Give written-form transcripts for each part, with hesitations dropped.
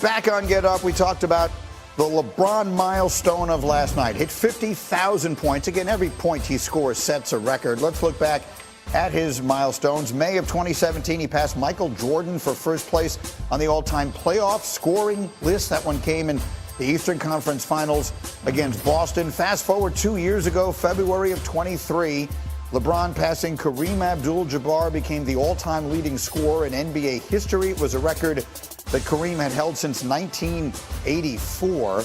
Back on Get Up, we talked about the LeBron milestone of last night. Hit 50,000 points. Again, every point he scores sets a record. Let's look back at his milestones. May of 2017, he passed Michael Jordan for first place on the all-time playoff scoring list. That one came in the Eastern Conference Finals against Boston. Fast forward 2 years ago, February of 23, LeBron passing Kareem Abdul-Jabbar became the all-time leading scorer in NBA history. It was a record that Kareem had held since 1984.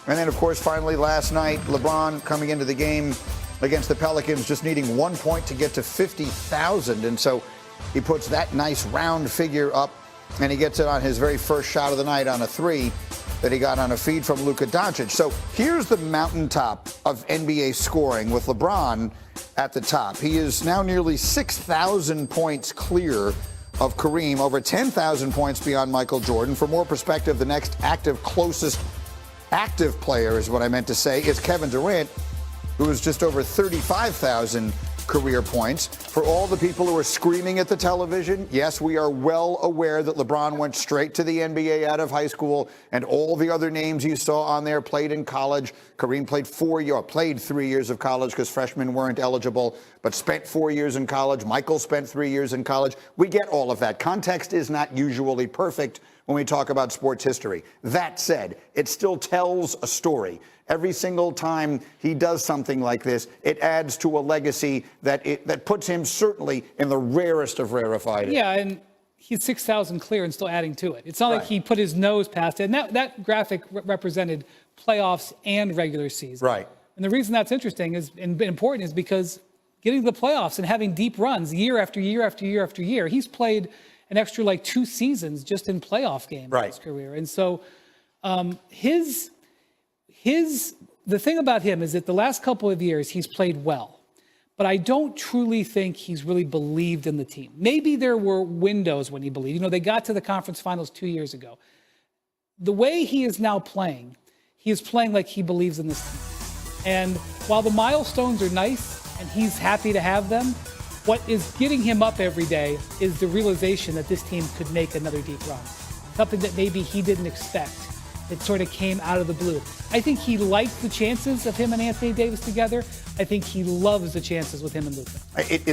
And then, of course, finally last night, LeBron coming into the game against the Pelicans, just needing 1 point to get to 50,000. And so he puts that nice round figure up, and he gets it on his very first shot of the night on a three that he got on a feed from Luka Doncic. So here's the mountaintop of NBA scoring with LeBron at the top. He is now nearly 6,000 points clear of Kareem, over 10,000 points beyond Michael Jordan. For more perspective, the next closest active player is what I meant to say, is Kevin Durant, who is just over 35,000 career points. For all the people who are screaming at the television, yes, we are well aware that LeBron went straight to the NBA out of high school, and all the other names you saw on there played in college. Kareem played 3 years of college because freshmen weren't eligible, but spent 4 years in college. Michael spent 3 years in college. We get all of that. Context is not usually perfect when we talk about sports history. That said, it still tells a story. Every single time he does something like this, it adds to a legacy that puts him certainly in the rarest of rarefied. Yeah, and he's 6,000 clear and still adding to it. It's not like he put his nose past it. And that graphic represented playoffs and regular season. Right. And the reason that's interesting and important is because getting to the playoffs and having deep runs year after year after year after year, he's played an extra 2 seasons just in playoff games in his career. And so the thing about him is that the last couple of years he's played well, but I don't truly think he's really believed in the team. Maybe there were windows when he believed. They got to the conference finals 2 years ago. The way he is now playing, he is playing like he believes in this team. And while the milestones are nice and he's happy to have them, what is getting him up every day is the realization that this team could make another deep run. Something that maybe he didn't expect. It sort of came out of the blue. I think he liked the chances of him and Anthony Davis together. I think he loves the chances with him and Luka.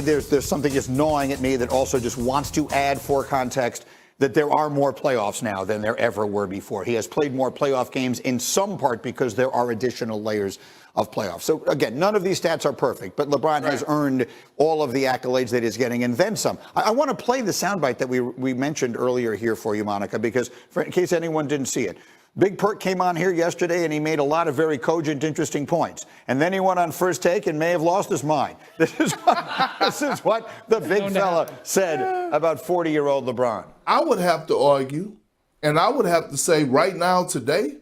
There's something just gnawing at me that also just wants to add for context that there are more playoffs now than there ever were before. He has played more playoff games in some part because there are additional layers of playoffs. So, again, none of these stats are perfect, but LeBron has earned all of the accolades that he's getting and then some. I want to play the soundbite that we mentioned earlier here for you, Monica, because in case anyone didn't see it. Big Perk came on here yesterday, and he made a lot of very cogent, interesting points. And then he went on First Take and may have lost his mind. This is what the big fella said about 40-year-old LeBron. I would have to argue, and I would have to say right now today,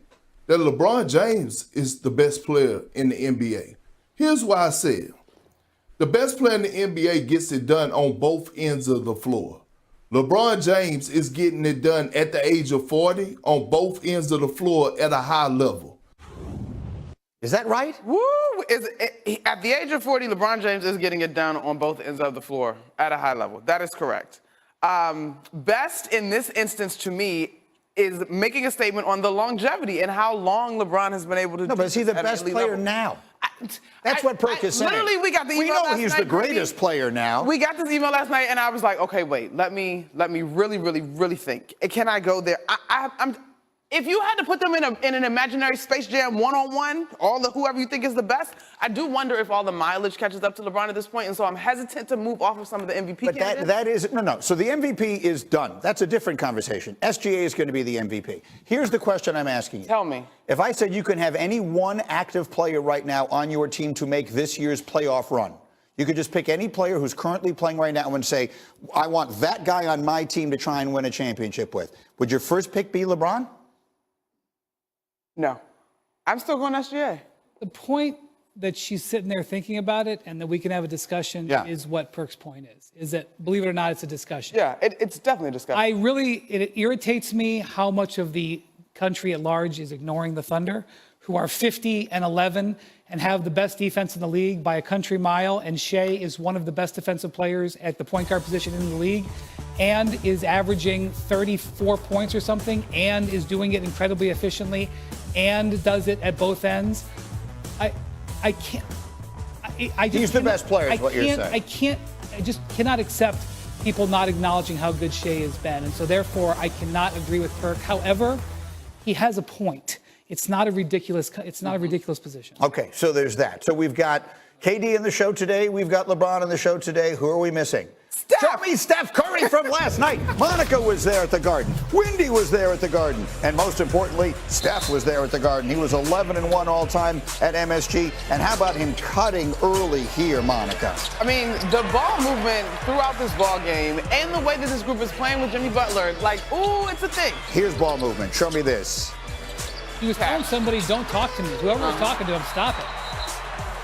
that LeBron James is the best player in the NBA. Here's why I said, the best player in the NBA gets it done on both ends of the floor. LeBron James is getting it done at the age of 40 on both ends of the floor at a high level. Is that right? Woo! At the age of 40, LeBron James is getting it done on both ends of the floor at a high level. That is correct. Best in this instance to me is making a statement on the longevity and how long LeBron has been able to do. No, but is he the best player now? That's what Perk is saying. Literally, we got the email We know last he's night, the greatest player now. We got this email last night, and I was like, okay, wait, let me really think. Can I go there? I'm. If you had to put them in an imaginary Space Jam one-on-one, whoever you think is the best, I do wonder if all the mileage catches up to LeBron at this point, and so I'm hesitant to move off of some of the MVP candidates. But that is, no. So the MVP is done. That's a different conversation. SGA is going to be the MVP. Here's the question I'm asking you. Tell me. If I said you can have any one active player right now on your team to make this year's playoff run, you could just pick any player who's currently playing right now and say, I want that guy on my team to try and win a championship with. Would your first pick be LeBron? No. I'm still going SGA. The point that she's sitting there thinking about it and that we can have a discussion is what Perk's point is that, believe it or not, it's a discussion. Yeah, it's definitely a discussion. It irritates me how much of the country at large is ignoring the Thunder, who are 50-11 and have the best defense in the league by a country mile, and Shea is one of the best defensive players at the point guard position in the league. and is averaging 34 points or something and is doing it incredibly efficiently and does it at both ends, I can't. He's the best player, is what you're saying. I just cannot accept people not acknowledging how good Shea has been. And so therefore, I cannot agree with Perk. However, he has a point. It's not a ridiculous position. Okay, so there's that. So we've got KD in the show today. We've got LeBron in the show today. Who are we missing? Show me Steph Curry from last night. Monica was there at the Garden. Windy was there at the Garden. And most importantly, Steph was there at the Garden. He was 11-1 all time at MSG. And how about him cutting early here, Monica? I mean, the ball movement throughout this ball game and the way that this group is playing with Jimmy Butler, like, ooh, it's a thing. Here's ball movement. Show me this. He was telling somebody, don't talk to me. Whoever was talking to him, stop it.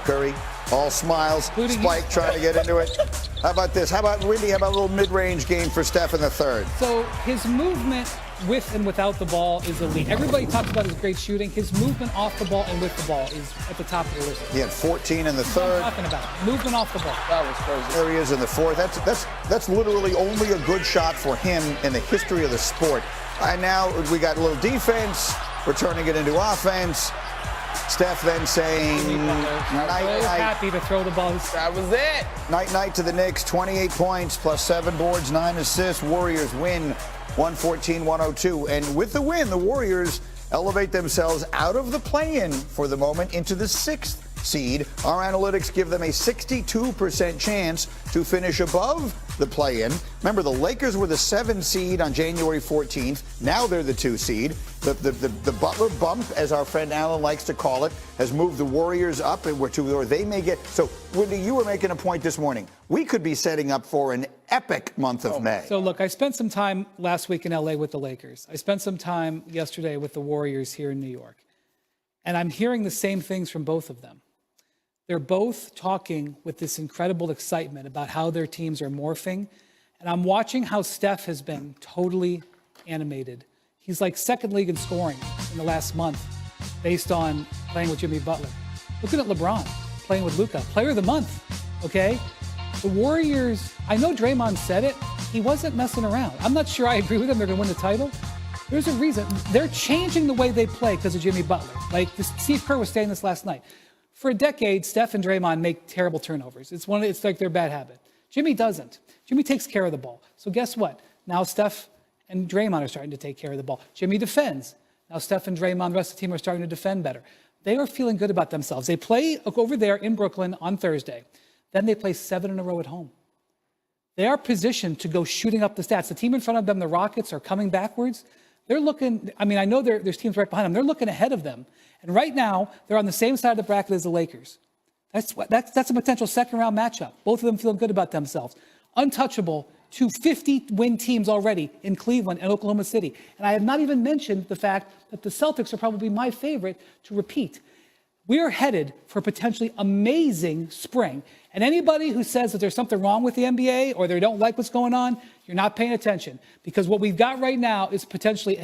Curry, all smiles. Including Spike trying to get into it. How about this? How about Windy? How about a little mid-range game for Steph in the third? So his movement with and without the ball is elite. Everybody talks about his great shooting. His movement off the ball and with the ball is at the top of the list. He had 14 in the third. What I'm talking about. Movement off the ball. That was crazy. There he is in the fourth. That's literally only a good shot for him in the history of the sport. And now we got a little defense. We're turning it into offense. Steph then saying, night. Happy to throw the ball. That was it. Night to the Knicks, 28 points plus 7 boards, 9 assists. Warriors win 114-102. And with the win, the Warriors elevate themselves out of the play-in for the moment into the 6th seed. Our analytics give them a 62% chance to finish above the play-in. Remember, the Lakers were the 7 seed on January 14th. Now they're the 2 seed. The Butler bump, as our friend Alan likes to call it, has moved the Warriors up, or they may get. So, Wendy, you were making a point this morning. We could be setting up for an epic month of May. So, look, I spent some time last week in L.A. with the Lakers. I spent some time yesterday with the Warriors here in New York. And I'm hearing the same things from both of them. They're both talking with this incredible excitement about how their teams are morphing. And I'm watching how Steph has been totally animated. He's like second league in scoring in the last month based on playing with Jimmy Butler. Looking at LeBron playing with Luka, player of the month, okay? The Warriors, I know Draymond said it, he wasn't messing around. I'm not sure I agree with him, they're gonna win the title. There's a reason. They're changing the way they play because of Jimmy Butler. Like Steve Kerr was saying this last night. For a decade, Steph and Draymond make terrible turnovers. It's like their bad habit. Jimmy doesn't. Jimmy takes care of the ball. So guess what? Now Steph and Draymond are starting to take care of the ball. Jimmy defends. Now Steph and Draymond, the rest of the team, are starting to defend better. They are feeling good about themselves. They play over there in Brooklyn on Thursday. Then they play 7 in a row at home. They are positioned to go shooting up the stats. The team in front of them, the Rockets, are coming backwards. They're looking, I mean, I know there's teams right behind them. They're looking ahead of them. And right now, they're on the same side of the bracket as the Lakers. That's a potential second-round matchup. Both of them feeling good about themselves. Untouchable to 50-win teams already in Cleveland and Oklahoma City. And I have not even mentioned the fact that the Celtics are probably my favorite to repeat. We are headed for a potentially amazing spring. And anybody who says that there's something wrong with the NBA or they don't like what's going on, you're not paying attention. Because what we've got right now is potentially a